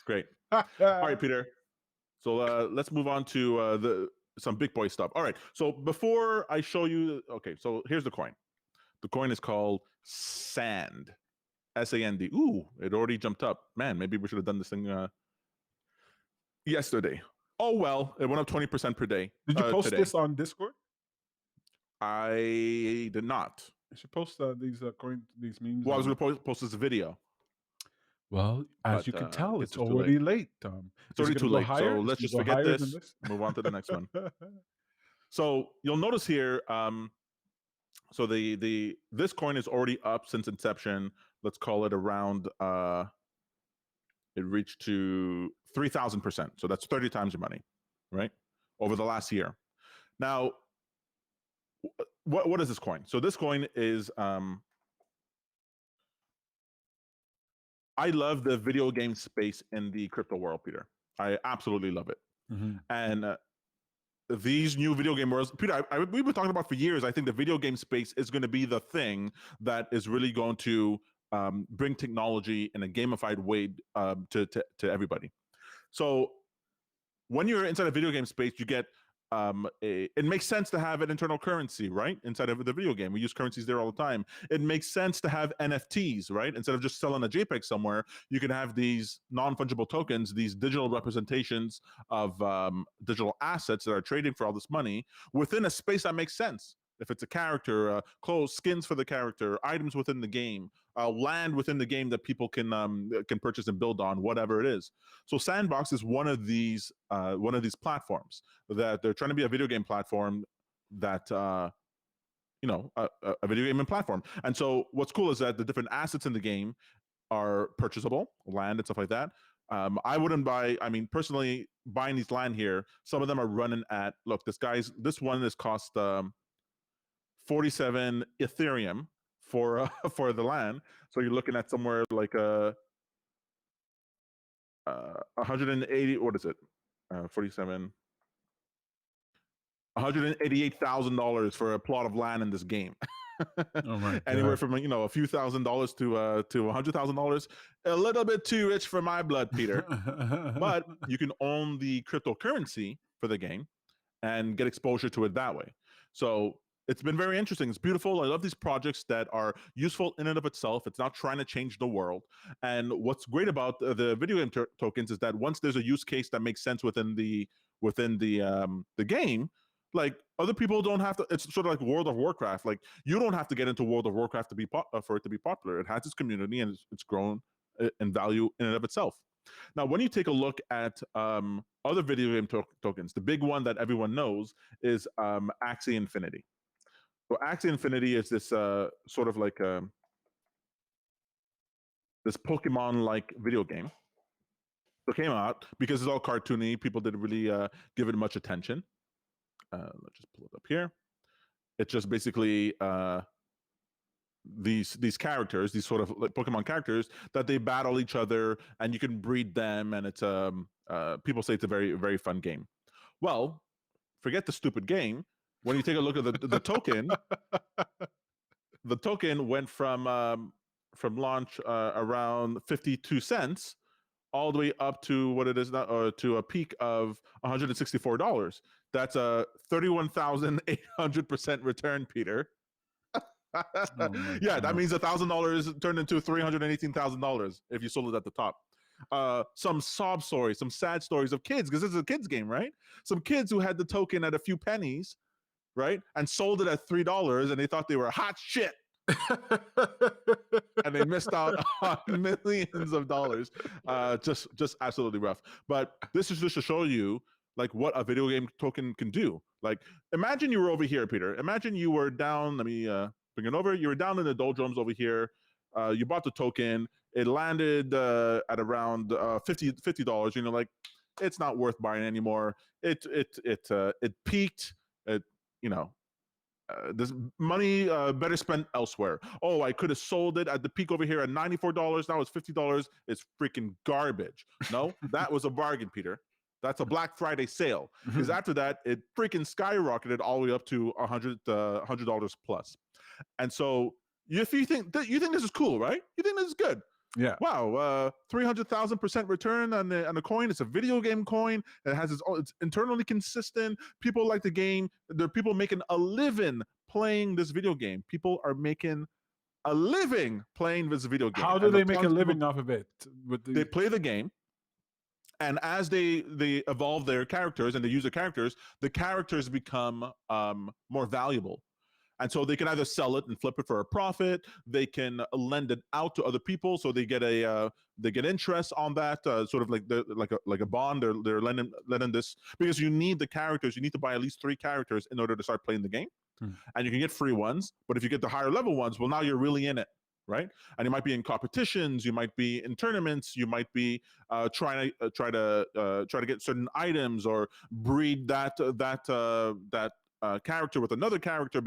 Great. All right, Peter. So let's move on to some big boy stuff. All right. So before I show you, okay. So here's the coin. The coin is called Sand. SAND. Ooh, it already jumped up. Man, maybe we should have done this thing yesterday. Oh well, it went up 20% per day. Did you post today? this on Discord? I did not. You should post these memes. Well, I was going to post this video. Well, as but, you can tell, it's it's just too already late. late. It's already too late. So let's just forget this. Move on to the next one. So you'll notice here. So this coin is already up since inception. Let's call it around. It reached to 3,000%. So that's 30 times your money, right? Over the last year. Now, what is this coin? So this coin is. I love the video game space in the crypto world, Peter. I absolutely love it. Mm-hmm. And these new video game worlds, Peter, we've been talking about for years. I think the video game space is going to be the thing that is really going to bring technology in a gamified way to everybody. So when you're inside a video game space, you get it makes sense to have an internal currency, right? Inside of the video game, we use currencies there all the time. It makes sense to have NFTs, right? Instead of just selling a JPEG somewhere, you can have these non-fungible tokens, these digital representations of digital assets that are trading for all this money within a space that makes sense. If it's a character, clothes, skins for the character, items within the game, land within the game that people can purchase and build on, whatever it is. So Sandbox is one of these platforms that they're trying to be a video game platform that a video game platform. And so what's cool is that the different assets in the game are purchasable, land and stuff like that. I wouldn't buy. I mean, personally, buying these land here, some of them are running at. Look, this one is cost 47 Ethereum for the land. So you're looking at somewhere like 180. What is it? 47. $188,000 for a plot of land in this game. Oh my Anywhere God. from a few $1,000s to $100,000. A little bit too rich for my blood, Peter. But you can own the cryptocurrency for the game and get exposure to it that way. So it's been very interesting. It's beautiful. I love these projects that are useful in and of itself. It's not trying to change the world. And what's great about the video game tokens is that once there's a use case that makes sense within the game, like other people don't have to. It's sort of like World of Warcraft. Like you don't have to get into World of Warcraft to be for it to be popular. It has its community and it's grown in value in and of itself. Now, when you take a look at other video game tokens, the big one that everyone knows is Axie Infinity. So Axie Infinity is this sort of like this Pokemon-like video game. So it came out because it's all cartoony. People didn't really give it much attention. Let's just pull it up here. It's just basically these characters, these sort of like Pokemon characters that they battle each other, and you can breed them, and it's people say it's a very, very fun game. Well, forget the stupid game. When you take a look at the token, the token went from launch around 52 cents all the way up to what it is now, to a peak of $164. That's a 31,800% return, Peter. Yeah, that means $1,000 turned into $318,000 if you sold it at the top. Some sob stories, some sad stories of kids, because this is a kids game, right? Some kids who had the token at a few pennies, right, and sold it at $3, and they thought they were hot shit. And they missed out on millions of dollars. Just absolutely rough. But this is just to show you like what a video game token can do. Like imagine you were over here, Peter. Imagine you were down, let me bring it over. You were down in the doldrums over here. You bought the token. It landed at around $50. You know, like it's not worth buying anymore. It peaked. This money better spent elsewhere. Oh, I could have sold it at the peak over here at $94. Now it's $50. It's freaking garbage. No, that was a bargain, Peter. That's a Black Friday sale. Because after that, it freaking skyrocketed all the way up to $100 plus. And so, if you think this is cool, right? You think this is good. Yeah. Wow, 300,000% return on the coin. It's a video game coin. It has it's internally consistent. People like the game. There are people making a living playing this video game. People are making a living playing this video game. How do And they make a tons of people, living off of it? With they the play the game, and as they evolve their characters and they use the characters become more valuable. And so they can either sell it and flip it for a profit. They can lend it out to other people, so they get interest on that, sort of like a bond. They're lending this, because you need the characters. You need to buy at least 3 characters in order to start playing the game. And you can get free ones, but if you get the higher level ones, well, now you're really in it, right? And you might be in competitions, you might be in tournaments, you might be trying to get certain items or breed that character with another character,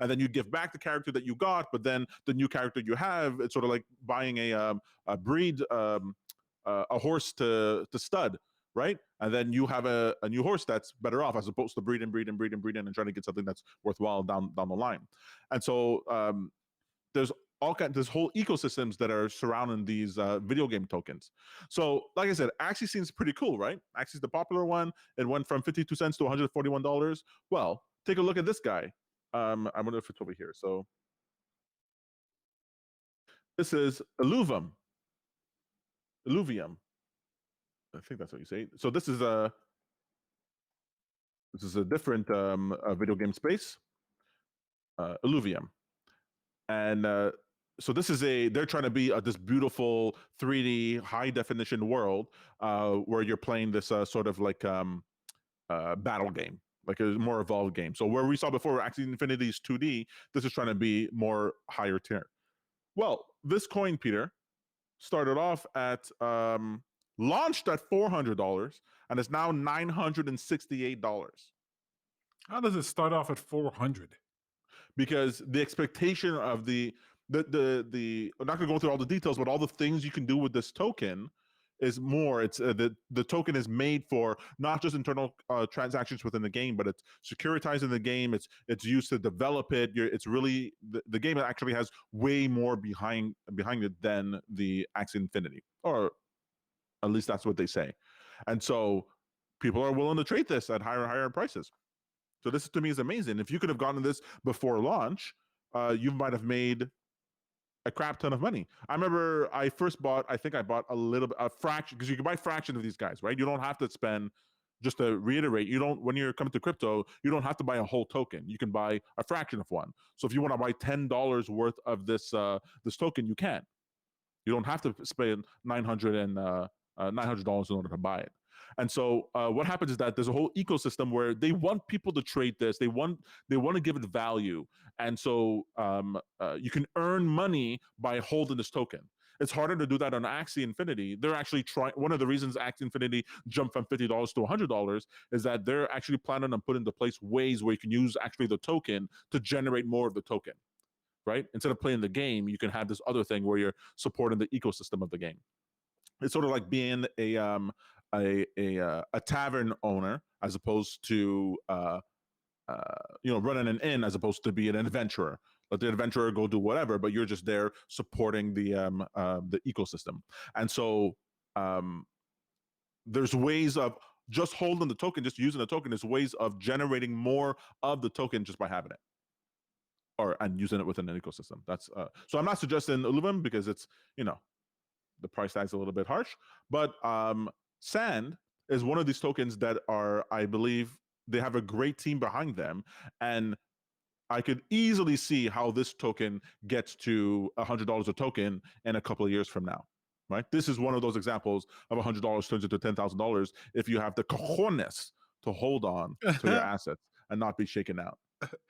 and then you give back the character that you got, but then the new character you have, it's sort of like buying a breed, a horse to stud, right? And then you have a new horse that's better off, as opposed to breed and trying to get something that's worthwhile down the line. And so there's there's whole ecosystems that are surrounding these video game tokens. So, like I said, Axie seems pretty cool, right? Axie's the popular one. It went from 52 cents to $141. Well, take a look at this guy. I wonder if it's over here. So this is Illuvium. I think that's what you say. So this is a different video game space. Illuvium. And so this is they're trying to be this beautiful 3D high definition world where you're playing this sort of like battle game, like a more evolved game. So where we saw before Axie Infinity is 2D, this is trying to be more higher tier. Well, this coin, Peter, started off at launched at $400 and is now $968. How does it start off at 400? Because the expectation of the I'm not going to go through all the details, but all the things you can do with this token is more. It's the token is made for not just internal transactions within the game, but it's securitizing the game. It's used to develop it. It's really the game actually has way more behind it than the Axie Infinity, or at least that's what they say. And so people are willing to trade this at higher prices. So this to me is amazing. If you could have gotten this before launch, you might have made a crap ton of money. I remember I first bought, I think I bought a fraction, because you can buy fraction of these guys, right? You don't have to spend, just to reiterate, when you're coming to crypto, you don't have to buy a whole token. You can buy a fraction of one. So if you want to buy $10 worth of this token, you can. You don't have to spend $900 in order to buy it. And so what happens is that there's a whole ecosystem where they want people to trade this. They want to give it value. And so you can earn money by holding this token. It's harder to do that on Axie Infinity. They're actually trying. One of the reasons Axie Infinity jumped from $50 to $100 is that they're actually planning on putting into place ways where you can use actually the token to generate more of the token, right? Instead of playing the game, you can have this other thing where you're supporting the ecosystem of the game. It's sort of like being a tavern owner as opposed to running an inn, as opposed to being an adventurer. Let the adventurer go do whatever, but you're just there supporting the ecosystem. And so there's ways of just holding the token, just using the token. There's ways of generating more of the token just by having it, and using it within an ecosystem. That's so I'm not suggesting Illuvium, because it's the price tag's a little bit harsh, but Sand is one of these tokens that are, I believe, they have a great team behind them, and I could easily see how this token gets to $100 a token in a couple of years from now. Right? This is one of those examples of $100 turns into $10,000 if you have the cojones to hold on to your assets and not be shaken out.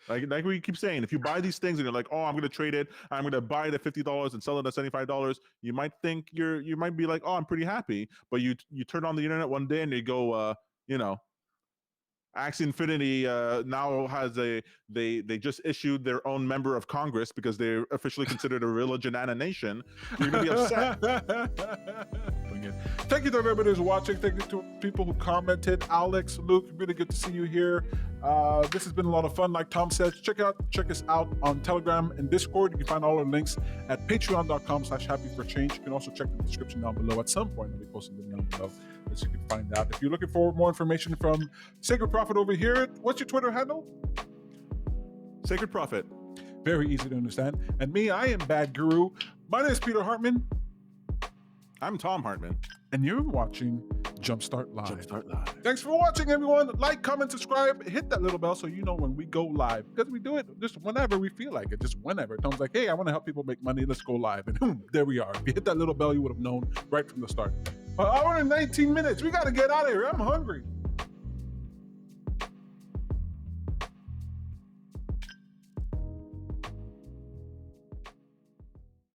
Like we keep saying, if you buy these things and you're like, oh, I'm going to trade it, I'm going to buy it at $50 and sell it at $75, you might think you might be like, oh, I'm pretty happy, but you turn on the internet one day and you go, Axie Infinity now has they just issued their own member of Congress because they're officially considered a religion and a nation. You're gonna be upset. understanding it. Thank you to everybody who's watching. Thank you to people who commented. Alex, Luke, really good to see you here. This has been a lot of fun. Like Tom says, check us out on Telegram and Discord. You can find all our links at patreon.com/happyforchange. You can also check the description down below. At some point, I'll be posting them down below, as you can find out. If you're looking for more information from Sacred Prophet over here, what's your Twitter handle? Sacred Prophet. Very easy to understand. And me, I am Bad Guru. My name is Peter Hartman. I'm Tom Hartman. And you're watching Jumpstart Live. Jumpstart Live. Thanks for watching, everyone. Like, comment, subscribe, hit that little bell so you know when we go live. Because we do it just whenever we feel like it, just whenever. Tom's like, hey, I want to help people make money. Let's go live. And boom, there we are. If you hit that little bell, you would have known right from the start. An hour and 19 minutes. We got to get out of here. I'm hungry.